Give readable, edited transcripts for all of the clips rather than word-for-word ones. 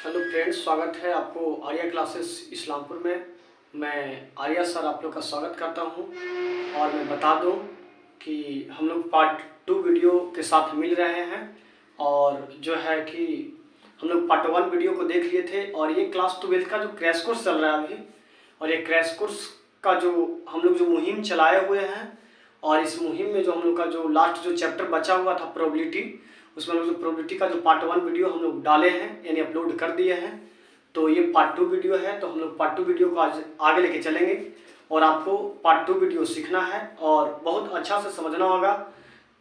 Hello friends, स्वागत है आपको आर्या क्लासेस इस्लामपुर में। मैं आर्या सर आप लोग का स्वागत करता हूं और मैं बता दूं कि हम लोग पार्ट 2 वीडियो के साथ मिल रहे हैं और जो है कि हम लोग पार्ट 1 वीडियो को देख लिए थे और ये क्लास 12 का जो क्रैश कोर्स चल रहा है अभी, और ये क्रैश कोर्स का जो हम लोग जो मुहिम चलाए हुए हैं और इस मुहिम में जो हम लोग का जो लास्ट जो चैप्टर बचा हुआ था प्रोबेबिलिटी, उसमें हम लोग जो प्रोबेबिलिटी का जो पार्ट 1 वीडियो हम लोग डाले हैं यानी अपलोड कर दिए हैं। तो ये पार्ट 2 वीडियो है, तो हम लोग पार्ट 2 वीडियो को आज आगे लेके चलेंगे और आपको पार्ट 2 वीडियो सीखना है और बहुत अच्छा से समझना होगा।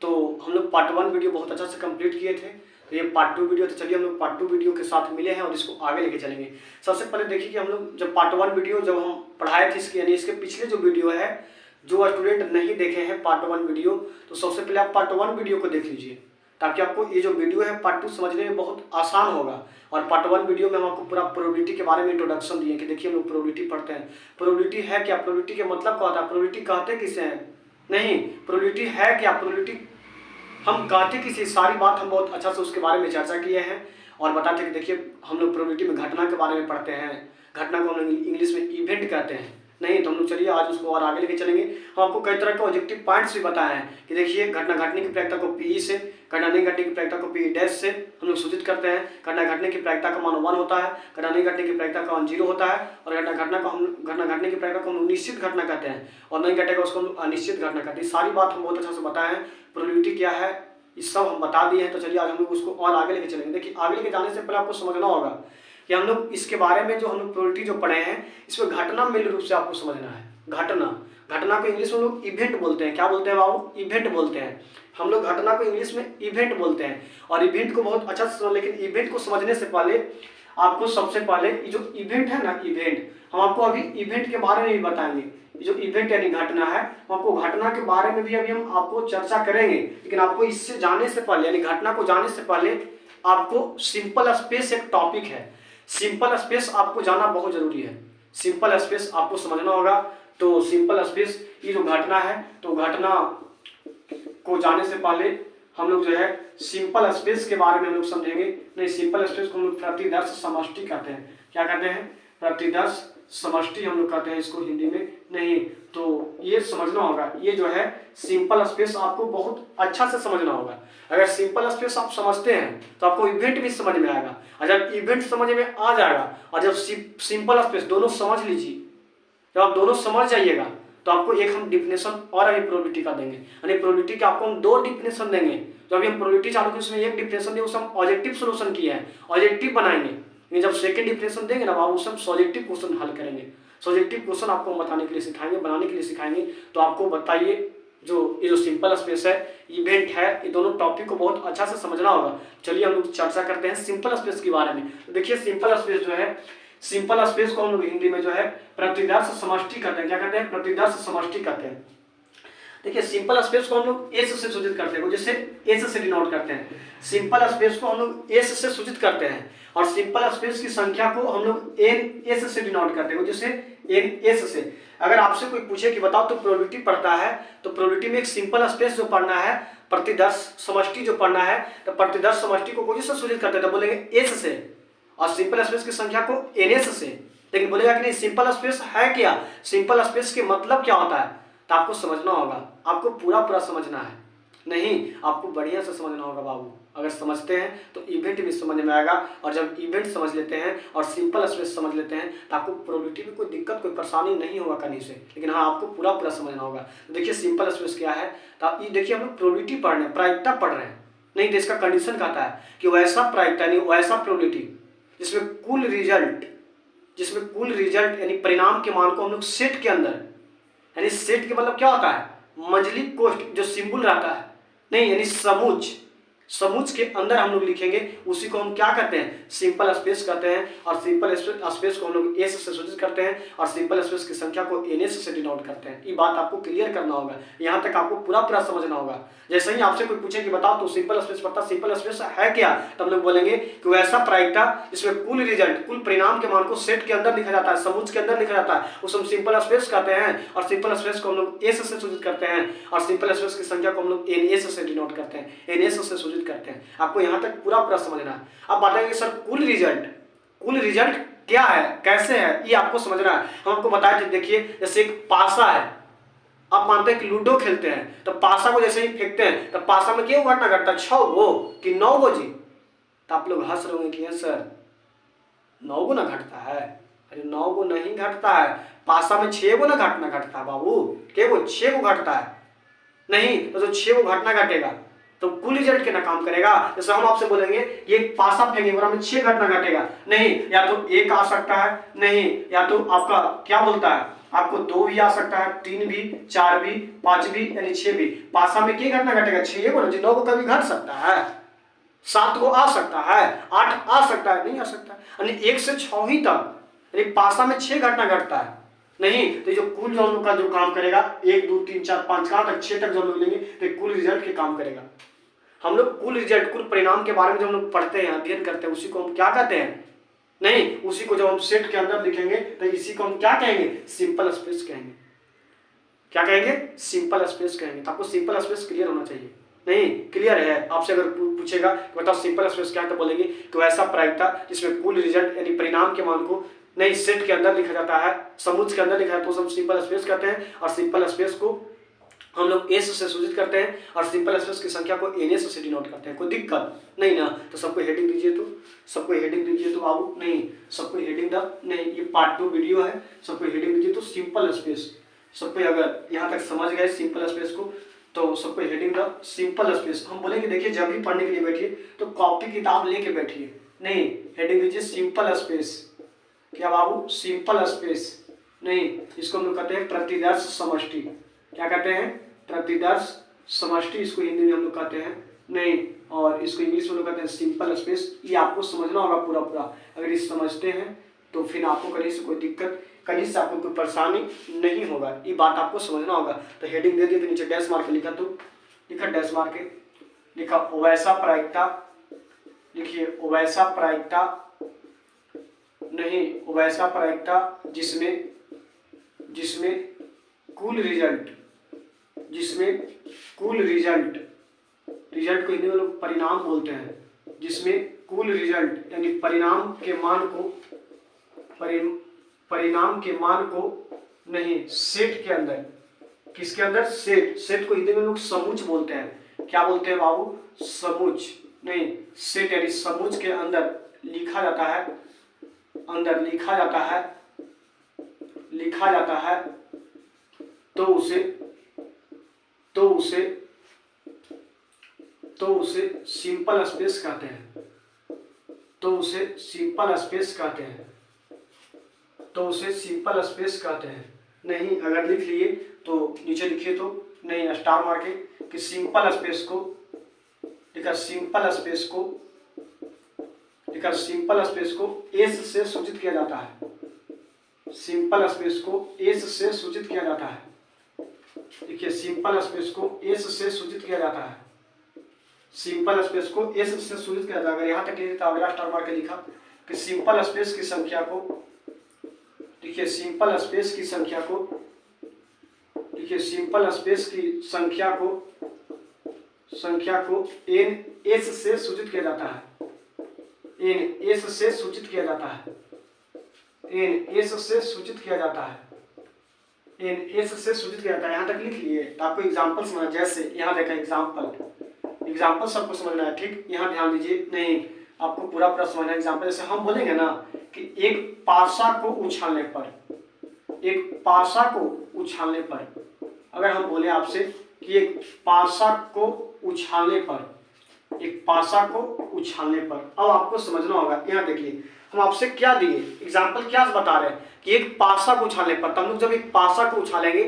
तो हम लोग पार्ट 1 वीडियो बहुत अच्छा से कंप्लीट किए थे, तो ये पार्ट 2 वीडियो, तो चलिए हम लोग पार्ट 2 वीडियो के साथ मिले हैं और इसको आगे लेके चलेंगे। सबसे पहले देखिए कि हम लोग जब पार्ट 1 वीडियो जब हम पढ़ाए थे इसके यानी इसके पिछले जो वीडियो है, जो स्टूडेंट नहीं देखे हैं पार्ट 1 वीडियो, तो सबसे पहले आप पार्ट 1 वीडियो को देख लीजिए ताकि आपको ये जो वीडियो है पार्ट 2 समझने में बहुत आसान होगा। और पार्ट 1 वीडियो में हम आपको पूरा प्रोबेबिलिटी के बारे में इंट्रोडक्शन दिए कि देखिए हम लोग प्रोबेबिलिटी पढ़ते हैं। प्रोबेबिलिटी है क्या, प्रोबेबिलिटी के मतलब क्या होता है, प्रोबेबिलिटी कहते किसे हैं, नहीं प्रोबेबिलिटी है क्या, प्रोबेबिलिटी हम कहते किसी, सारी बात हम बहुत अच्छा से उसके बारे में चर्चा किए हैं और बताते हैं कि देखिए हम लोग प्रोबेबिलिटी में घटना के बारे में पढ़ते हैं। घटना को हम लोग इंग्लिश में इवेंट कहते हैं, नहीं तो हम लोग चलिए आज उसको और आगे लेके चलेंगे। हम आपको कई तरह के ऑब्जेक्टिव पॉइंट्स भी बताए हैं कि देखिए घटना घटने की प्रायिकता को पी से, घटना नहीं घटने की प्रायिकता को पी डैश से हम लोग सूचित करते हैं। घटना घटने की प्रायिकता का मान 1 होता है, घटना नहीं घटने की प्रायिकता का मान 0 होता है और घटना घटने की प्रायिकता को हम निश्चित घटना कहते हैं और नहीं घटेगा उसको हम अनिश्चित घटना कहते हैं। सारी बात हम बहुत अच्छा से बताए हैं। प्रोबेबिलिटी क्या है ये सब हम बता दिए हैं। तो चलिए आज हम लोग उसको और आगे लेके चलेंगे। देखिए आगे लेके जाने से पहले आपको समझना होगा कि हम लोग इसके बारे में जो हम लोग प्रोबेबिलिटी जो पढ़े हैं इसमें घटना मूल रूप से आपको समझना है। घटना को इंग्लिश में लोग इवेंट बोलते हैं। क्या बोलते हैं बाबू, इवेंट बोलते हैं। हम लोग घटना को इंग्लिश में इवेंट बोलते हैं और इवेंट को बहुत अच्छा से, लेकिन इवेंट को समझने से पहले आपको सबसे पहले जो इवेंट है ना, इवेंट हम आपको अभी इवेंट के बारे में भी बताएंगे। जो इवेंट यानी घटना है, आपको घटना के बारे में भी अभी हम आपको चर्चा करेंगे, लेकिन आपको इससे जाने से पहले यानी घटना को जाने से पहले आपको सिंपल स्पेस एक टॉपिक है, सिंपल स्पेस आपको जाना बहुत जरूरी है। सिंपल स्पेस आपको समझना होगा। तो सिंपल स्पेस ये जो घटना है, तो घटना को जाने से पहले हम लोग जो है सिंपल स्पेस के बारे में हम लोग समझेंगे। नहीं, सिंपल स्पेस को हम लोग प्रतिदर्श समष्टि कहते हैं। क्या कहते हैं, प्रतिदर्श समष्टि हम लोग कहते हैं इसको हिंदी में। नहीं तो ये समझना होगा, ये जो है सिंपल स्पेस आपको बहुत अच्छा से समझना होगा। अगर सिंपल स्पेस आप समझते हैं तो आपको इवेंट भी समझ में आएगा, और जब इवेंट समझ में आ जाएगा और जब सिंपल स्पेस दोनों समझ लीजिए, जब आप दोनों समझ जाइएगा तो आपको एक हम डिफिनेशन और अभी प्रोबेबिलिटी का देंगे। यानी प्रोबेबिलिटी का आपको हम 2 डिफिनेशन देंगे। जो अभी हम प्रोबेबिलिटी चालू की उसमें एक डिफिनेशन दिए, उसे हम ऑब्जेक्टिव सोल्यूशन किया है, ऑब्जेक्टिव बनाएंगे। लेकिन जब सेकंड डिफिनेशन देंगे ना आप उससे हम सब्जेक्टिव क्वेश्चन हल करेंगे। सब्जेक्टिव क्वेश्चन आपको बताने के लिए सिखाएंगे, बनाने के लिए सिखाएंगे। तो आपको बताइए जो ये जो सिंपल स्पेस है, इवेंट है, ये दोनों टॉपिक को बहुत अच्छा से समझना होगा। चलिए हम लोग चर्चा करते हैं सिंपल स्पेस के बारे में। तो देखिए सिंपल स्पेस जो है, सिंपल स्पेस को हम लोग हिंदी में जो है प्रतिदर्श समष्टि कहते हैं। क्या कहते हैं, प्रतिदर्श समष्टि कहते हैं। देखिए सिंपल स्पेस को हम लोग एस से सूचित करते हैं, जैसे एस से डिनोट करते हैं। सिंपल स्पेस को हम लोग एस से सूचित करते हैं और सिंपल स्पेस की संख्या को हम लोग एन एस से डिनोट करते हैं, जैसे एन एस से। अगर आपसे कोई पूछे कि बताओ तो प्रोबेबिलिटी पढ़ता है, तो प्रोबेबिलिटी में एक सिंपल स्पेस जो पढ़ना है, प्रतिदर्श समष्टि जो पढ़ना है, तो प्रतिदर्श समष्टि को कौन से सूचित करते हैं, तो बोलेंगे एस से, और सिंपल स्पेस की संख्या को एनएस से। लेकिन बोलेगा कि नहीं सिंपल स्पेस है क्या, सिंपल स्पेस के मतलब क्या होता है, तो आपको समझना होगा, आपको पूरा समझना है। नहीं, आपको बढ़िया से समझना होगा बाबू। अगर समझते हैं तो इवेंट भी समझ में आएगा, और जब इवेंट समझ लेते हैं और सिंपल स्पेस समझ लेते हैं तो आपको प्रोबेबिलिटी में कोई दिक्कत कोई परेशानी नहीं होगा कहीं से। लेकिन हाँ, आपको पूरा समझना होगा। तो देखिए सिंपल स्पेस क्या है, तो ये देखिए हम लोग प्रोबेबिलिटी पढ़ रहे हैं, प्रायिकता पढ़ रहे हैं। नहीं तो इसका कंडीशन कहता है कि वैसा प्रायिकता नहीं, वैसा प्रोबेबिलिटी जिसमें कुल रिजल्ट यानी परिणाम के मान को हम लोग सेट के अंदर, यानी सेट के मतलब क्या होता है, मंजली कोष्ठ जो सिंबल रहता है, नहीं यानी समुच के अंदर हम लोग लिखेंगे, उसी को हम क्या कहते हैं, सिंपल स्पेस कहते हैं। और सिंपल स्पेस को हम लोग एस से सूचित करते हैं और सिंपल स्पेस की संख्या को एनएस से डिनोट करते हैं। ये बात आपको क्लियर करना होगा, यहाँ तक आपको पूरा समझना होगा। जैसे ही आपसे कोई पूछे कि बताओ तो सिंपल स्पेस पढ़ता, सिंपल स्पेस है क्या, तो हम लोग बोलेंगे कि वैसा प्रायिकता जिसमें कुल रिजल्ट, कुल परिणाम के मान को सेट के अंदर लिखा जाता है, समुच के अंदर लिखा जाता है, उसे हम सिंपल स्पेस कहते हैं। और सिंपल स्पेस को हम लोग एस से सूचित करते हैं और सिंपल स्पेस की संख्या को हम लोग एनएस से डिनोट करते हैं, एनएस से सूचित करते हैं। आपको यहाँ तक पूरा समझना है। अब बताएंगे सर कुल रिजल्ट, कुल रिजल्ट क्या है, कैसे है, ये आपको समझना है। हम आपको बताए थे, देखिए जैसे एक पासा है, आप मानते हैं कि लूडो खेलते हैं तो पासा को जैसे ही फेंकते हैं तो पासा में क्या घटना घटता है, 6 गो कि 9 गो जी। तो आप लोग हंस रहे होंगे कि सर 9 गो ना घटता है। अरे 9 गो नहीं घटता है, पासा में 6 गो ना घटना घटता है बाबू, क्या वो 6 गो घटता है नहीं, तो 6 गो घटना घटेगा तो कुल रिजल्ट के ना काम करेगा। जैसे हम आपसे बोलेंगे ये पासा फेंकेंगे और हमें 6 घटना घटेगा नहीं, या तो 1 आ सकता है नहीं, या तो आपका क्या बोलता है, आपको 2 भी आ सकता है, 3 भी, 4 भी, 5 भी, यानी 6 भी। पासा में क्या घटना घटेगा, 6 गो ना जी, 9 को कभी घट सकता है, 7 को आ सकता है, 8 आ सकता है, नहीं आ सकता, यानी 1 से 6 ही तक, यानी पासा में 6 घटना घटता है नहीं। तो जो कुल जो हम लोग का जो काम करेगा 1 2 3 4 5 कहां तक 6 तक जो हम लोग लेंगे तो कुल रिजल्ट के काम करेगा। हम लोग कुल रिजल्ट, कुल परिणाम के बारे में जब हम लोग पढ़ते हैं, अध्ययन करते हैं, उसी को हम क्या कहते हैं, नहीं उसी को जब हम सेट के अंदर लिखेंगे तो इसी को हम क्या कहेंगे, सिंपल स्पेस कहेंगे। क्या कहेंगे, सिंपल स्पेस कहेंगे। तो आपको सिंपल स्पेस क्लियर होना चाहिए, नहीं क्लियर है। आपसे अगर पूछेगा कि बताओ सिंपल स्पेस क्या है, तो बोलेंगे कि वैसा प्रायिकता जिसमें कुल रिजल्ट यानी परिणाम के मान को नहीं सेट के अंदर लिखा जाता है, समुच्चय के अंदर लिखा है, तो हम सिंपल स्पेस कहते हैं। और सिंपल स्पेस को हम लोग एस से सूचित करते हैं और सिंपल स्पेस की संख्या को एनएस से डिनोट करते हैं। कोई दिक्कत नहीं ना। तो सबको हेडिंग दीजिए, तो सबको हेडिंग दीजिए तो बाबू, नहीं सबको हेडिंग द, नहीं ये पार्ट 2 वीडियो है, सबको हेडिंग दीजिए तो सिंपल स्पेस। सबको अगर यहाँ तक समझ गए सिंपल स्पेस को तो सबको हेडिंग द सिंपल स्पेस। हम बोलेंगे देखिए जब भी पढ़ने के लिए बैठिए तो कॉपी किताब लेके बैठिए, नहीं हेडिंग दीजिए सिंपल स्पेस। क्या बाबू, सिंपल स्पेस नहीं, इसको हम लोग कहते हैं प्रतिदर्श समष्टि। क्या कहते हैं, प्रतिदर्श समष्टि, इसको हिंदी में हम लोग कहते हैं नहीं, और इसको इंग्लिश में लोग कहते हैं सिंपल स्पेस। ये आपको समझना होगा पूरा पूरा। अगर इस समझते हैं तो फिर आपको कहीं से कोई दिक्कत, कहीं से आपको कोई परेशानी नहीं होगा, ये बात आपको समझना होगा। तो हेडिंग दे दिए, तो नीचे डैश मार के लिखा, तो लिखा डैश मार के लिखा वैसा प्रायिकता, लिखिए वैसा प्रायिकता नहीं, वैसा प्रायिकता जिसमें कुल रिजल्ट, जिसमें कुल रिजल्ट, रिजल्ट को हिंदी में लोग परिणाम बोलते हैं, जिसमें कुल रिजल्ट यानी परिणाम के मान को, परिणाम के मान को नहीं सेट के अंदर, किसके अंदर, सेट, सेट को हिंदी में लोग समुच्चय बोलते हैं। क्या बोलते हैं बाबू, समुच्चय नहीं, सेट यानी समुच्चय के अंदर लिखा जाता है, अंदर लिखा जाता है, लिखा जाता है, तो उसे सिंपल स्पेस कहते हैं, तो उसे सिंपल स्पेस कहते हैं, तो उसे सिंपल स्पेस कहते हैं। नहीं अगर लिख लिए तो नीचे लिखिए, तो नहीं स्टार मार के कि सिंपल स्पेस को लिखा, सिंपल स्पेस को लिखा, सिंपल स्पेस को एस से सूचित किया जाता है, सिंपल स्पेस को एस से सूचित किया जाता है। देखिए सिंपल स्पेस को एस से सूचित किया जाता है, सिंपल स्पेस को एस से सूचित किया जाता है। अगर यहाँ तक लिखा, अगला स्टार मार के लिखा कि सिंपल स्पेस की संख्या को, देखिए सिंपल स्पेस की संख्या को, देखिए सिंपल स्पेस की संख्या को एन एस से सूचित किया जाता है, एन एस से सूचित किया जाता है, एन एस से सूचित किया जाता है, एन एस से सूचित किया जाता है। यहाँ तक लिख लिए। तो आपको एग्जाम्पल समझना, जैसे यहाँ देखा एग्जाम्पल, एग्जाम्पल सबको समझना है, ठीक। यहाँ ध्यान दीजिए, नहीं आपको पूरा पूरा समझना है एग्जाम्पल। जैसे हम बोलेंगे ना कि एक पासा को उछालने पर, एक पासा को उछालने पर, अगर हम बोले आपसे कि एक पासा को उछालने पर, एक पासा को उछालने पर, अब आपको समझना होगा। यहाँ देखिए हम आपसे क्या दिए एग्जाम्पल, क्या बता रहे हैं कि एक पासा को उछालने पर, तो हम लोग जब एक पासा को उछालेंगे,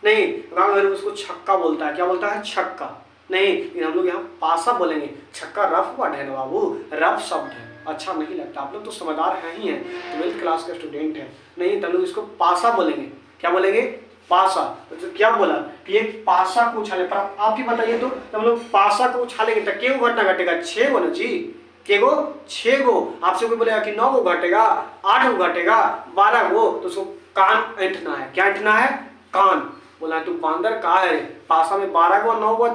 नहीं अगर उसको छक्का बोलता है, क्या बोलता है, छक्का नहीं, हम लोग यहाँ पासा बोलेंगे। छक्का रफ वर्ड है ना बाबू, रफ शब्द है, अच्छा नहीं लगता। आप लोग तो समझदार हैं ही हैं, 12th क्लास के स्टूडेंट हैं, नहीं तो हम लोग इसको पासा बोलेंगे। क्या बोलेंगे, पासा। तो क्या बोला कि एक पासा को उछाले पर, आप ही बताइए तो हम लोग पासा को उछालेंगे तो क्या घटना घटेगा, 6 गो ना जी, के गो 6 गो। आपसे कोई बोलेगा कि 9 गो घटेगा, 8 गो घटेगा, 12 गो, तो उसको कान ऐंठना है। क्या ऐंठना है, कान। बोला तू बांदर कहा है, पासा में 12 गो 9 गो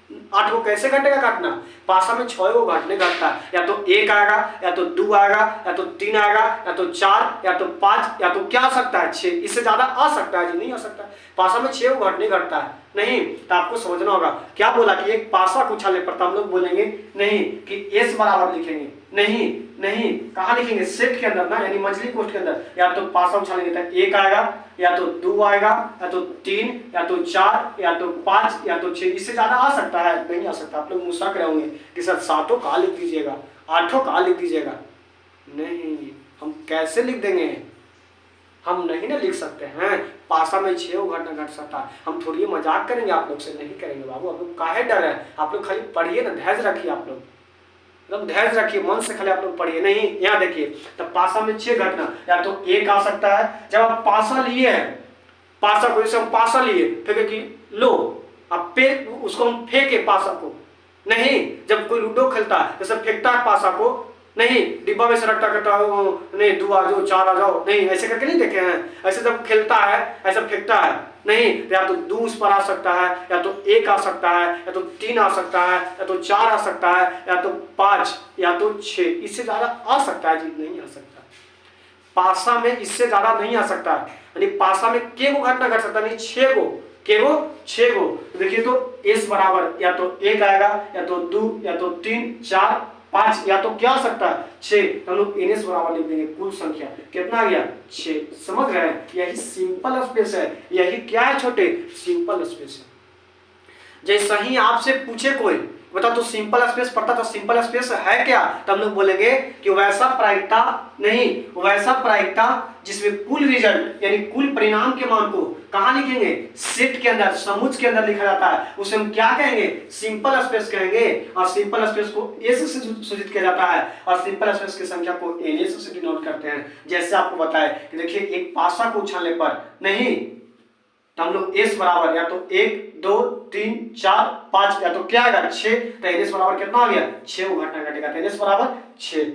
8 को कैसे घटेगा घटना? पासा में 6 को घटने घटता है, या तो 1 आएगा, या तो 2 आएगा, या तो 3 आएगा, या तो 4, या तो 5, या तो क्या आ सकता है 6। इससे ज्यादा आ सकता है जी? नहीं आ सकता। पासा में 6 को घटने घटता है नहीं, तो आपको समझना होगा क्या बोला कि एक पासा को उछालने पर, हम लोग बोलेंगे नहीं कि एस बराबर लिखेंगे, नहीं नहीं, कहाँ लिखेंगे? सेट के अंदर ना, यानी मंझली कोष्ठ के अंदर। या तो पासा उछालेंगे तो 1 आएगा, या तो 2 आएगा, या तो 3, या तो 4, या तो 5, या तो 6। इससे ज्यादा आ सकता है? नहीं आ सकता। आप लोग मुस्कुरा रहे होंगे कि सर 7 कहाँ लिख दीजिएगा, 8 कहाँ लिख दीजिएगा। नहीं, हम कैसे लिख देंगे? हम नहीं ना लिख सकते हैं। पासा में 6 घटना घट सकता है। हम थोड़ी मजाक करेंगे आप लोग से? नहीं करेंगे बाबू। आप लोग काहे डर है? आप लोग खाली पढ़िए ना, धैर्य रखिए। आप लोग एकदम धैर्य रखिए, मन से खाली आप लोग पढ़िए। नहीं, यहाँ देखिए, तब पासा में 6 घटना, या तो 1 आ सकता है। जब आप पासा लिए हैं, पासा को जैसे हम पासा लिए, फेंके कि लो, अब उसको हम फेंके पासा को। नहीं, जब कोई लूडो खेलता है जैसे फेंकता है पासा को, नहीं डिब्बा में से रखता करता नहीं 2 आ जाओ, 4 आ जाओ, नहीं ऐसे करके नहीं देखे हैं। ऐसे जब खेलता है ऐसा फेंकता है, नहीं, या तो 2 उस पर आ सकता है, या तो 1 आ सकता है, या तो 3 आ सकता है, या तो 4 आ सकता है, या तो 5, या तो 6। इससे ज्यादा आ सकता है जी? नहीं आ सकता। पासा में इससे ज्यादा नहीं आ सकता। यानी पासा में के को घटना घट सकता नहीं, 6 को, के को 6 को। देखिए तो एस बराबर या तो 1 आएगा, या तो 2, या तो 3, 4, 5, या तो क्या आ सकता है 6। हम लोग एनएस बराबर लिख देंगे कुल संख्या। कितना आ गया? 6। समझ गए? यही सिंपल स्पेस है। यही क्या है छोटे? सिंपल स्पेस है। जैसा ही आपसे पूछे कोई बता तो सिंपल स्पेस पढ़ता तो सिंपल स्पेस है क्या, तो हम लोग बोलेंगे कि वैसा प्रायिकता नहीं, वैसा प्रायिकता जिसमें कुल रिजल्ट यानी कुल परिणाम के मान को कहां लिखेंगे? सेट के अंदर, समुच्चय के अंदर लिखा जाता है। उसे हम क्या कहेंगे? सिंपल स्पेस कहेंगे। और सिंपल स्पेस को एस से सूचित किया जाता है, और सिंपल स्पेस की संख्या को एन से डिनोट करते हैं। जैसे आपको बताया कि देखिए एक पासा को उछालने पर नहीं, तो हम लोग एस बराबर या तो 1, 2, 3, 4, 5, या तो क्या आएगा 6। तो एस बराबर कितना आ गया? 6 को घटना घटेगा। तो एस बराबर 6।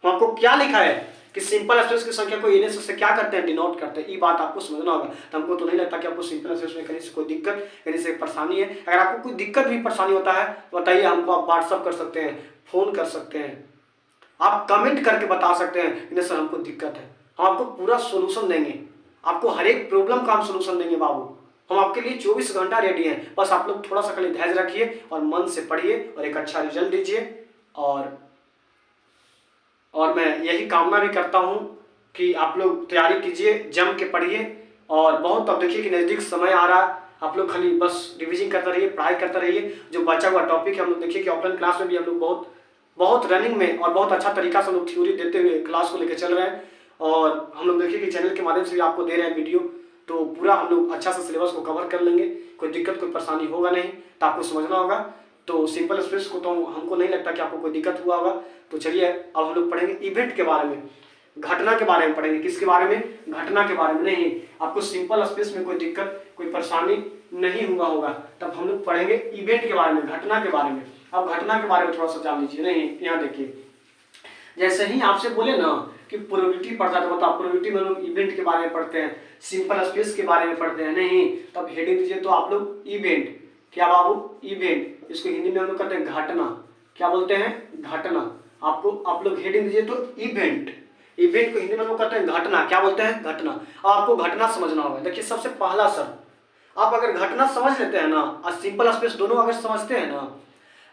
तो आपको क्या लिखा है कि सिंपल स्पेस की संख्या को एन से क्या करते हैं? डिनोट करते हैं। ये बात आपको समझना होगा। तो हमको तो नहीं लगता कि आपको सिंपल स्पेस में कहीं से कोई दिक्कत, कहीं से परेशानी है। अगर आपको कोई दिक्कत भी परेशानी होता है तो बताइए हमको। आप व्हाट्सअप कर सकते हैं, फोन कर सकते हैं, आप कमेंट करके बता सकते हैं कि सर हमको दिक्कत है। हम आपको पूरा सोल्यूशन देंगे। आपको हर एक प्रॉब्लम का हम सोल्यूशन देंगे बाबू। हम आपके लिए 24 घंटा रेडी हैं। बस आप लोग थोड़ा सा खाली धैर्य रखिए और मन से पढ़िए और एक अच्छा रिजल्ट दीजिए। और मैं यही कामना भी करता हूं कि आप लोग तैयारी कीजिए, जम के पढ़िए। और बहुत अब देखिए कि नज़दीक समय आ रहा है। आप लोग खाली बस रिविजन करते रहिए, पढ़ाई करते रहिए। जो बचा हुआ टॉपिक है हम लोग देखिए कि ऑफलाइन क्लास में भी हम लोग बहुत रनिंग में और बहुत अच्छा तरीका से हम लोग थ्योरी देते हुए क्लास को लेकर चल रहे हैं। और हम लोग देखिए कि चैनल के माध्यम से भी आपको दे रहे हैं वीडियो, तो पूरा हम लोग अच्छा से सिलेबस को कवर कर लेंगे। कोई दिक्कत, कोई परेशानी होगा नहीं। तो आपको समझना होगा। तो सिंपल स्पेस को तो हमको नहीं लगता कि आपको कोई दिक्कत हुआ होगा। तो चलिए अब हम लोग पढ़ेंगे इवेंट के बारे में, घटना के बारे में पढ़ेंगे। किसके बारे में? घटना के बारे में। नहीं, आपको सिंपल स्पेस में कोई दिक्कत, कोई परेशानी नहीं हुआ होगा। तब हम लोग पढ़ेंगे इवेंट के बारे में, घटना के बारे में। अब घटना के बारे में थोड़ा सा जान लीजिए। नहीं, यहाँ देखिए, जैसे ही आपसे बोले ना कि प्रोबेबिलिटी पढ़ता है, तो बताओ प्रोबेबिलिटी में लोग इवेंट के बारे में पढ़ते हैं, सिंपल स्पेस के बारे में पढ़ते हैं। नहीं, तब हेडिंग दीजिए तो आप लोग इवेंट। क्या बाबू? इवेंट। इसको हिंदी में हम लोग कहते हैं घटना। क्या बोलते हैं? घटना। आप लोग हेडिंग दीजिए तो इवेंट। इवेंट को हिंदी में हम लोग कहते हैं घटना। क्या बोलते हैं? घटना। अब आपको घटना समझना होगा। देखिए सबसे पहला शर्त, आप अगर घटना समझ लेते हैं ना और सिंपल स्पेस दोनों अगर समझते हैं ना,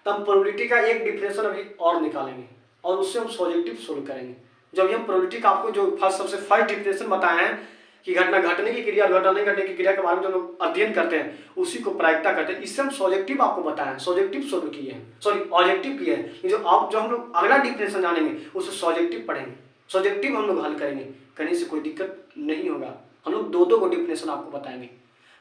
तो हम प्रोबेबिलिटी का एक डिफिनेशन अभी और निकालेंगे और उससे हम सॉब्जेक्टिव सोल्व करेंगे। जब हम प्रोबेबिलिटी का आपको जो सबसे फर्स्ट डिफिनेशन बताए हैं कि घटना घटने की क्रिया और घटना नहीं घटने की क्रिया के बारे में जो लोग अध्ययन करते हैं उसी को प्रायिकता करते हैं। इससे हम सॉब्जेक्टिव आपको बताएं, सॉब्जेक्टिव सोल्व किए हैं, सॉरी ऑब्जेक्टिव किए हैं। जो हम लोग अगला डिफिनेशन जानेंगे उससे सॉब्जेक्टिव पढ़ेंगे, सॉब्जेक्टिव हम लोग हल करेंगे। कहीं से कोई दिक्कत नहीं होगा। हम लोग दो को डिफिनेशन आपको बताएंगे।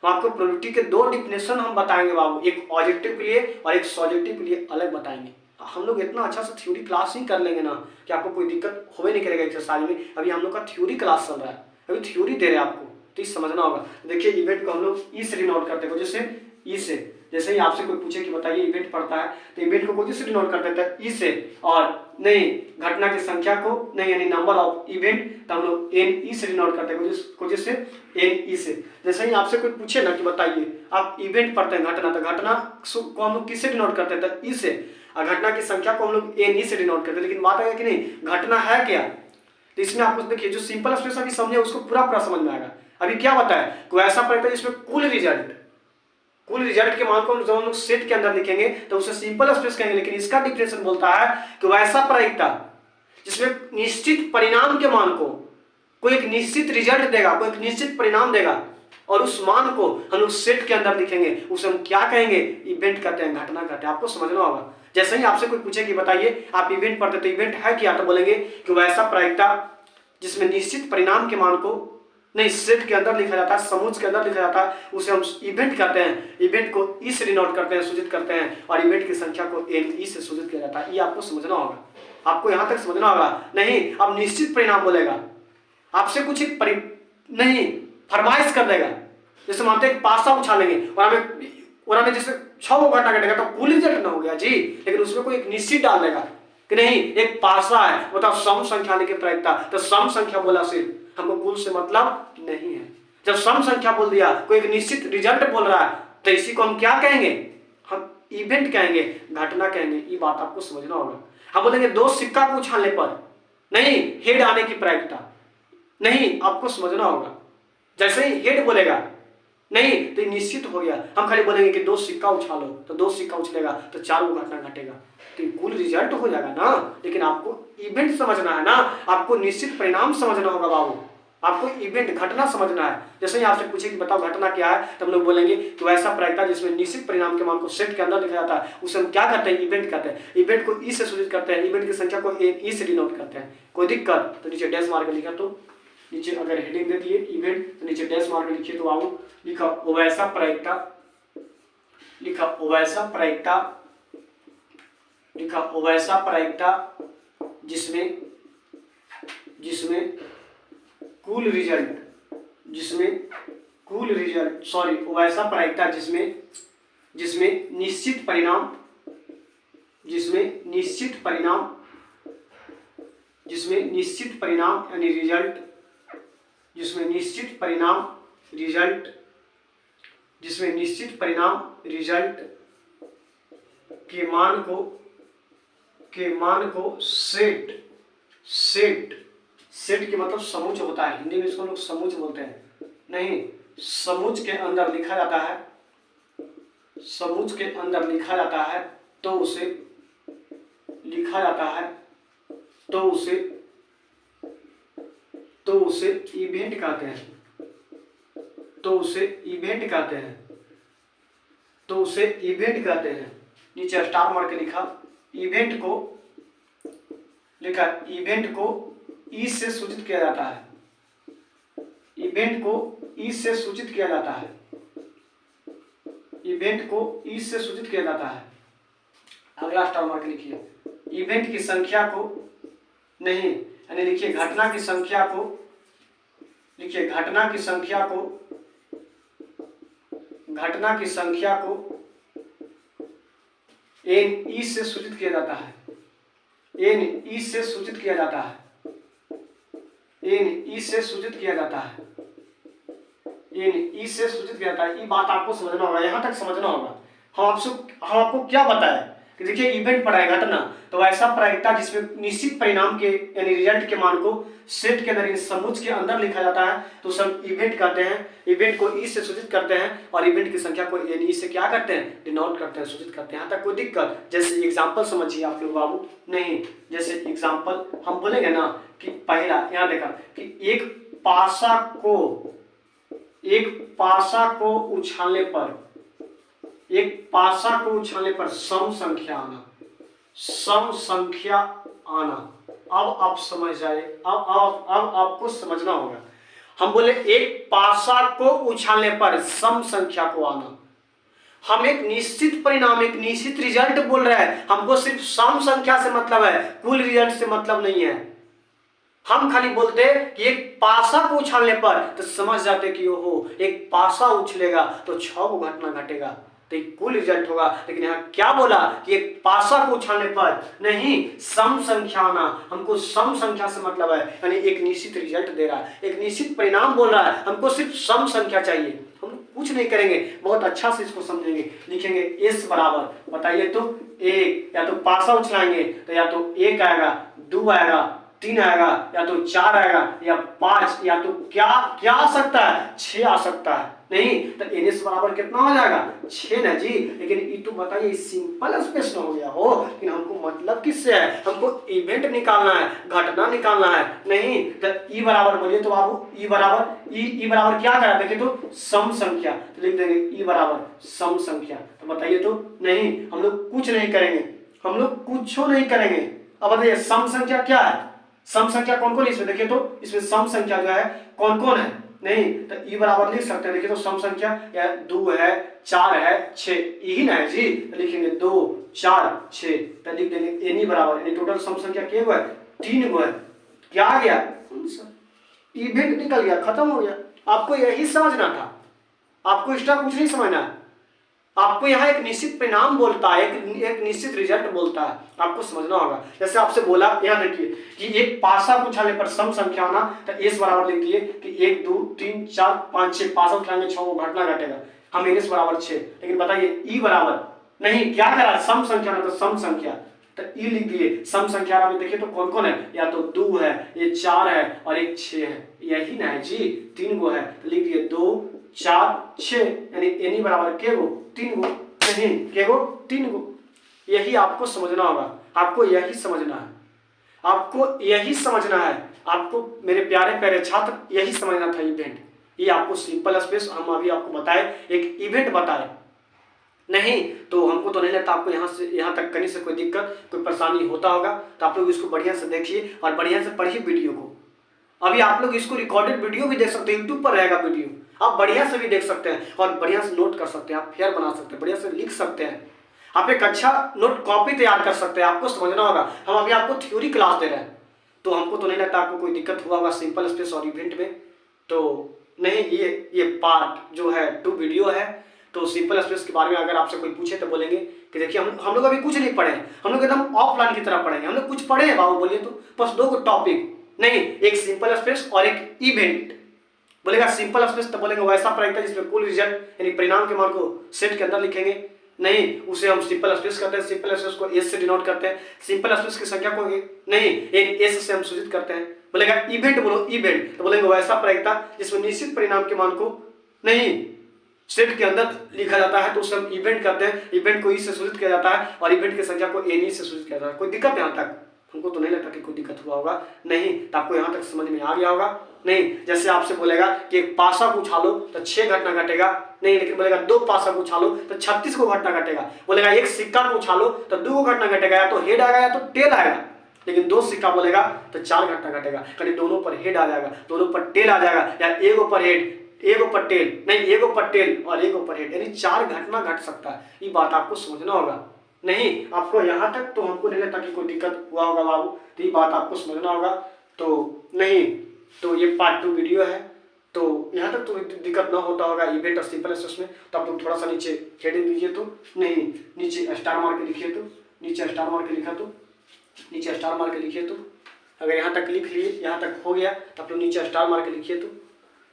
हम आपको प्रोबेबिलिटी के 2 डिफिनेशन हम बताएंगे बाबू, एक ऑब्जेक्टिव के लिए और एक सॉब्जेक्टिव के लिए अलग बताएंगे। हम लोग इतना अच्छा से थ्योरी क्लास ही कर लेंगे ना कि आपको कोई दिक्कत होवे नहीं करेगा एक्सरसाइज में। अभी हम लोग का थ्योरी क्लास चल रहा है, अभी थ्योरी दे रहे हैं आपको, तो ये समझना होगा। देखिए इवेंट को हम लोग ई से डिनोट करते हैं, जैसे ई से, जैसे ही आपसे कोई पूछे कि बताइए इवेंट पढ़ता है, तो इवेंट को किससे डिनोट कर देते हैं? ई से। और नहीं, घटना की संख्या को नहीं, यानी नंबर ऑफ इवेंट, तो हम लोग एन ई से डिनोट करते हैं, को जिससे एन ई से। जैसे ही आपसे कोई पूछे ना कि बताइए आप इवेंट पढ़ते हैं घटना, तो घटना को हम लोग किससे डिनोट करते हैं? ई से। और घटना की संख्या को हम लोग एन ई से डिनोट करते हैं। लेकिन बात है कि नहीं, घटना है क्या? तो इसमें आपको देखिए, जो सिंपल स्पेस अभी समझे उसको पूरा पूरा समझ में आएगा। अभी क्या बताया, कोई ऐसा पढ़ता है जिसमें कुल रिजल्ट के मान को जब हम लोग सेट के अंदर लिखेंगे तो उसे सिंपल स्पेस कहेंगे। लेकिन इसका डिफिनेशन बोलता है कि वैसा प्रायिकता जिसमें निश्चित परिणाम के मान को कोई एक निश्चित रिजल्ट देगा, कोई एक निश्चित परिणाम देगा, और उस मान को हम लोग सेट के अंदर लिखेंगे, उसे हम क्या कहेंगे? इवेंट कहते हैं, घटना कहते हैं। आपको समझना होगा। जैसे ही आपसे कोई पूछे कि बताइए आप इवेंट पढ़ते, तो इवेंट है क्या? तो बोलेंगे कि वैसा प्रायिकता जिसमें निश्चित परिणाम के मान को नहीं सेट के अंदर लिखा जाता है, समूह के अंदर लिखा जाता है, उसे हम इवेंट कहते हैं। इवेंट को ई से डिनोट करते हैं, सूचित करते हैं, और इवेंट की संख्या को एन ई से सूचित किया जाता है। ये आपको समझना होगा, आपको यहां तक समझना होगा। नहीं, अब निश्चित परिणाम बोलेगा, आपसे कुछ एक नहीं फरमाइश कर देगा। जैसे मानते हैं पासा उछालेंगे और हमें जैसे 6 घटना घटेगा, तो कुल रिजल्ट ना हो गया जी, लेकिन उसमें कोई एक निश्चित डाल देगा कि नहीं एक पासा है, मतलब सम संख्या लेके प्रायिकता, तो सम संख्या बोला सिर्फ, हमको कुल से मतलब नहीं है। जब सम संख्या बोल दिया, कोई एक निश्चित रिजल्ट बोल रहा है, तो इसी को हम क्या कहेंगे? हम इवेंट कहेंगे, घटना कहेंगे। ये बात आपको समझना होगा। हम बोलेंगे 2 सिक्का को उछालने पर नहीं हेड आने की प्रायिकता, नहीं, आपको समझना होगा। जैसे ही हेड बोलेगा नहीं, तो निश्चित हो गया। हम खाली बोलेंगे कि 2 सिक्का उछालो, तो 2 सिक्का उछलेगा, तो 4 घटना घटेगा, तो कुल रिजल्ट हो जाएगा ना। लेकिन आपको इवेंट समझना है ना, आपको निश्चित परिणाम समझना होगा बाबू, आपको इवेंट घटना समझना है। जैसे ही आपसे पूछे कि बताओ घटना क्या है, तो हम लोग बोलेंगे कि वैसा प्रायिकता जिसमें निश्चित परिणाम के मान को सेट के अंदर लिखा जाता है, उसे हम क्या करते हैं? इवेंट कहते हैं। इवेंट को ई से सूचित करते हैं, इवेंट की संख्या को ई से डिनोट करते हैं। कोई दिक्कत तो नीचे डैश मार के लिखा, तो नीचे अगर हेडिंग दे दिए इवेंट, तो नीचे डैश मार के लिखिए, तो बाबू लिखा वैसा प्रायिकता, लिखा वैसा प्रायिकता, लिखा वैसा प्रायिकता जिसमें कुल रिजल्ट सॉरी वैसा प्रायिकता जिसमें निश्चित परिणाम यानी रिजल्ट, जिसमें निश्चित परिणाम रिजल्ट के मान को सेट के मतलब समूच होता है, हिंदी में इसको लोग समूच बोलते हैं। नहीं, समूच के अंदर लिखा जाता है, समूच के अंदर लिखा जाता है, तो उसे इवेंट कहते हैं, इवेंट कहते हैं। नीचे स्टार मार के लिखा इवेंट को ई से सूचित किया जाता है, इवेंट को ई से सूचित किया जाता है, इवेंट को ई से सूचित किया जाता है। अगला स्टार मार के लिखिए इवेंट की संख्या को नहीं, यानी लिखिए घटना की संख्या को, लिखिए घटना की संख्या को एन ई से सूचित किया जाता है, एन ई से सूचित किया जाता है, एन ई से सूचित किया जाता है, एन ई से सूचित किया जाता है। ये बात आपको समझना होगा, यहां तक समझना होगा। हम आपको क्या बताएं कि देखिए इवेंट पढ़ा है घटना, तो ऐसा प्रायिकता जिसमें निश्चित परिणाम के यानी रिजल्ट के मान को सेट के अंदर समूच के अंदर लिखा जाता है, तो सब इवेंट कहते हैं। इवेंट को ई से सूचित करते हैं, और इवेंट की संख्या को एन ई से क्या करते हैं? डिनोट करते हैं, सूचित करते हैं। यहाँ तक कोई दिक्कत? जैसे एग्जाम्पल समझिए आप लोग बाबू। नहीं, जैसे एग्जाम्पल हम बोलेंगे ना कि पहला यहाँ देखा कि एक पासा को उछालने पर सम संख्या आना। अब आप समझ जाए, अब आपको समझना होगा। हम बोले एक पासा को उछालने पर सम संख्या को आना। हम एक निश्चित परिणाम, एक निश्चित रिजल्ट बोल रहे हैं, हमको सिर्फ सम संख्या से मतलब है, कुल रिजल्ट से मतलब नहीं है। हम खाली बोलते कि एक पासा को उछालने पर, तो समझ जाते कि ओहो एक पासा उछलेगा तो 6 घटना घटेगा, तो ये कुल रिजल्ट होगा। लेकिन यहाँ क्या बोला कि एक पासा को उछालने पर नहीं, सम संख्या आना। हमको सम संख्या से मतलब है, यानी एक निश्चित रिजल्ट दे रहा है, एक निश्चित परिणाम बोल रहा है, हमको सिर्फ सम संख्या चाहिए। हम कुछ नहीं करेंगे, बहुत अच्छा से इसको समझेंगे। लिखेंगे एस बराबर, बताइए तो एक, या तो पासा उछलाएंगे तो या तो 1 आएगा, 2 आएगा, 3 आएगा, या तो 4 आएगा, या 5, या तो क्या क्या आ सकता है, 6 आ सकता है। नहीं तो एन बराबर कितना हो जाएगा, 6 ना जी। लेकिन ये तो बताइए सिंपल स्पेस में हो गया हो, लेकिन हमको मतलब किससे है, हमको इवेंट निकालना है, घटना निकालना है। नहीं तो ई बराबर बोलिए तो बाबू, ई बराबर क्या करा, देखिए तो सम संख्या, तो लिख देंगे ई बराबर सम संख्या। तो बताइए तो नहीं, हम लोग कुछ नहीं करेंगे, हम लोग कुछ नहीं करेंगे। अब बताइए सम संख्या क्या है, सम संख्या कौन कौन इसमें, देखिए तो इसमें सम संख्या जो है कौन कौन है। नहीं तो ई बराबर लिख सकते हैं, देखिए तो सम संख्या या 2 है, 4 है, 6, यही ना है जी। तो लिखेंगे 2 4 6, तो लिख देंगे एन ई बराबर, यानी टोटल सम संख्या क्या हुआ है, 3 हुआ है। क्या आ गया, इवेंट निकल गया, खत्म हो गया। आपको यही समझना था, आपको एक्स्ट्रा कुछ नहीं समझना है। आपको यहाँ एक निश्चित परिणाम बोलता है, एक निश्चित रिजल्ट बोलता है, आपको समझना होगा। जैसे आपसे बोला, यहाँ देखिए कि एक पासा को उछालने पर सम संख्या आना, तो एस बराबर लिख दिए कि 1 2 3 4 5 6, पासा उछालेंगे 6 को घटना घटेगा, हम एस बराबर 6। लेकिन बताइए ई बराबर नहीं, क्या करा, सम संख्या ना, तो सम संख्या, तो ई लिख दिए। सम संख्या में देखिए तो कौन कौन है, या तो 2 है, ये 4 है और एक 6 है, यही ना है जी, 3 गो है। तो लिख दिए 2 4 6, यानी एन ई बराबर के गो, 3 गो, नहीं के गो, 3 गो। यही आपको समझना होगा, आपको यही समझना है, आपको यही समझना है, आपको मेरे प्यारे प्यारे छात्र यही समझना था। इवेंट, ये आपको सिंपल स्पेस हम अभी आपको बताए, एक इवेंट बताए। नहीं तो हमको तो नहीं लगता आपको यहाँ से यहाँ तक कहीं से कोई दिक्कत, कोई परेशानी होता होगा। तो आप लोग इसको बढ़िया से देखिए और बढ़िया से पढ़िए वीडियो को। अभी आप लोग इसको रिकॉर्डेड वीडियो भी देख सकते हैं, यूट्यूब पर रहेगा वीडियो, आप बढ़िया से भी देख सकते हैं और बढ़िया से नोट कर सकते हैं, आप फेयर बना सकते हैं, बढ़िया से लिख सकते हैं, आप एक अच्छा नोट कॉपी तैयार कर सकते हैं। आपको समझना होगा, हम अभी आपको थ्योरी क्लास दे रहे हैं, तो हमको तो नहीं लगता आपको कोई दिक्कत हुआ होगा सिंपल स्पेस और इवेंट में। तो नहीं, ये पार्ट जो है 2 वीडियो है। तो सिंपल स्पेस के बारे में अगर आपसे कोई पूछे तो बोलेंगे कि देखिए हम लोग अभी कुछ नहीं पढ़े हैं, हम लोग एकदम ऑफलाइन की तरह पढ़ेंगे। हम लोग कुछ पढ़े हैं बाबू, बोलिए तो बस 2 टॉपिक, नहीं एक सिंपल स्पेस और एक इवेंट। बोलेगा सिंपल स्पेस तो बोलेंगे वैसा पढ़ेगा जिसमें कुल रिजल्ट यानी परिणाम के मान को सेट के अंदर लिखेंगे, नहीं उसे हम सिंपल स्पेस करते हैं। सिंपल स्पेस को एस से डिनोट करते हैं, सिंपल स्पेस की संख्या को नहीं एस से हम सूचित करते हैं। बोलेगा इवेंट, बोलो इवेंट, तो बोलेंगे वैसा पढ़ेगा जिसमें निश्चित परिणाम के मान को नहीं सेट के अंदर लिखा जाता है, तो उसे हम इवेंट करते हैं। इवेंट को ई से सूचित किया जाता है और इवेंट की संख्या को एन ई से सूचित किया जाता है। कोई दिक्कत यहाँ तक हमको तो नहीं लगता कि कोई दिक्कत हुआ होगा। नहीं तो आपको यहाँ तक समझ में आ गया होगा। नहीं जैसे आपसे बोलेगा कि एक पासा को उछालो तो 6 घटना घटेगा, नहीं लेकिन बोलेगा 2 पासा को उछालो तो 36 को घटना घटेगा। बोलेगा एक सिक्का को उछालो तो 2 को घटना घटेगा, या तो हेड आएगा या तो टेल आएगा। लेकिन 2 सिक्का बोलेगा तो 4 घटना घटेगा, कहीं दोनों पर हेड आ जाएगा, दोनों पर टेल आ जाएगा, या एक ऊपर हेड एक ऊपर टेल, नहीं एक ऊपर टेल और एक ऊपर हेड, यानी 4 घटना घट सकता है। ये बात आपको समझना होगा। नहीं आपको यहाँ तक तो हमको नहीं लगता कि कोई दिक्कत हुआ होगा बाबू, तो ये बात आपको समझना होगा। तो नहीं तो ये पार्ट 2 वीडियो है, तो यहाँ तक तो दिक्कत ना होता होगा इवेंट और सिंपल स्पेस में। तो आप लोग थोड़ा सा नीचे हेडिंग दीजिए, तो नहीं नीचे स्टार मार के लिखिए, तो नीचे स्टार मार के लिखा, तो नीचे स्टार मार के लिखिए। तो अगर यहाँ तक लिख लिए, यहाँ तक हो गया, तो आप लोग नीचे स्टार मार के लिखिए। तो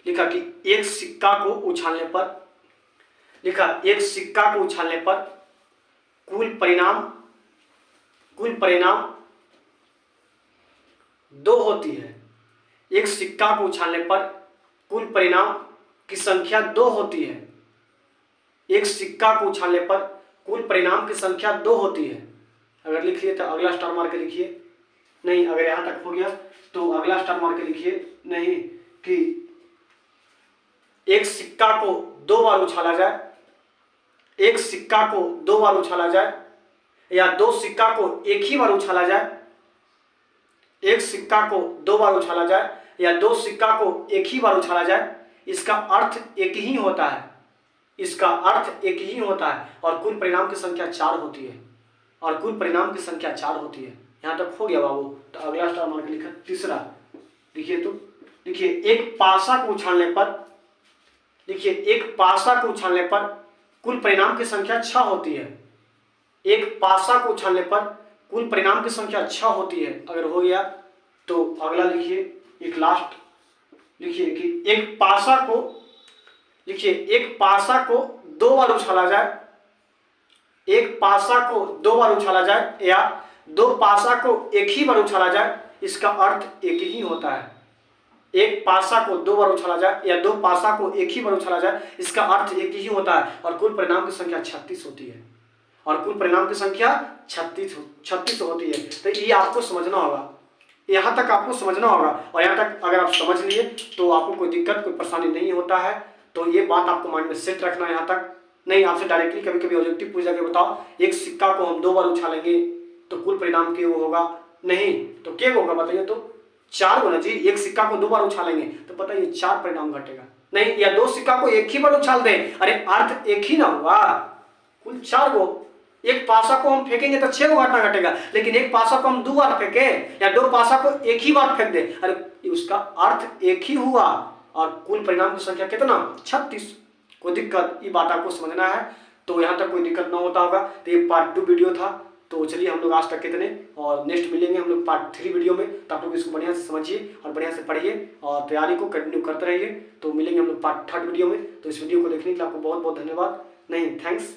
लिखा कि एक सिक्का को उछालने पर, लिखा एक सिक्का को उछालने पर कुल परिणाम 2 होती है। एक सिक्का को उछालने पर कुल परिणाम की संख्या 2 होती है। एक सिक्का को उछालने पर कुल परिणाम की संख्या 2 होती है। अगर लिख लिए तो अगला स्टार मार के लिखिए। नहीं अगर यहां तक हो गया तो अगला स्टार मार के लिखिए। नहीं कि एक सिक्का को 2 बार उछाला जाए, एक सिक्का को 2 बार उछाला जाए, या 2 सिक्का को एक ही बार उछाला जाए। एक सिक्का को 2 बार उछाला जाए या 2 सिक्का को एक ही बार उछाला जाए, इसका अर्थ एक ही होता है, इसका अर्थ एक ही होता है और कुल परिणाम की संख्या 4 होती है, और कुल परिणाम की संख्या 4 होती है। यहां तक हो गया बाबू। तो अगला स्टार मार के लिखा तीसरा, लिखिए। तो लिखिए एक पासा को उछालने पर, लिखिए एक पासा को उछालने पर कुल परिणाम की संख्या 6 होती है। एक पासा को उछालने पर कुल परिणाम की संख्या 6 होती है। अगर हो गया तो अगला लिखिए, एक लास्ट लिखिए कि एक पासा को, लिखिए एक पासा को 2 बार उछाला जाए, एक पासा को 2 बार उछाला जाए या 2 पासा को एक ही बार उछाला जाए, इसका अर्थ एक ही होता है। एक पासा को 2 बार उछाला जाए या 2 पासा को एक ही बार उछाला जाए, इसका अर्थ एक ही होता है। और कुल परिणाम की संख्या 36 होती है। और कुल परिणाम की संख्या 36 होती है। तो ये आपको समझना होगा, यहाँ तक आपको समझना होगा। और यहाँ तक अगर आप समझ लिए तो आपको कोई दिक्कत, कोई परेशानी नहीं होता है। तो ये बात आपको माइंड में सेट रखना है। यहाँ तक नहीं, आपसे डायरेक्टली कभी कभी ऑब्जेक्टिव पूछ जाके बताओ एक सिक्का को हम 2 बार उछालेंगे तो कुल परिणाम क्या होगा, नहीं तो क्या होगा बताइए, तो 4 होना चाहिए। एक सिक्का को 2 बार उछालेंगे तो पता है 4 परिणाम घटेगा, नहीं या 2 सिक्का को एक ही बार उछाल दें, अरे अर्थ एक ही ना हुआ, कुल 4 गो। एक पासा को हम फेंकेंगे तो 6 गो घटना घटेगा, लेकिन एक पासा को हम 2 बार फेंके या 2 पासा को एक ही बार फेंक दे, अरे उसका अर्थ एक ही हुआ। और कुल परिणाम की संख्या कितना, 36। कोई दिक्कत, ये बात आपको समझना है। तो यहाँ तक कोई दिक्कत ना होता होगा। तो ये पार्ट 2 वीडियो था। तो चलिए हम लोग आज तक कितने, और नेक्स्ट मिलेंगे हम लोग पार्ट 3 वीडियो में। तो आप लोग इसको बढ़िया से समझिए और बढ़िया से पढ़िए और तैयारी को कंटिन्यू करते रहिए। तो मिलेंगे हम लोग पार्ट 3 वीडियो में। तो इस वीडियो को देखने के लिए आपको बहुत बहुत धन्यवाद। नहीं, थैंक्स।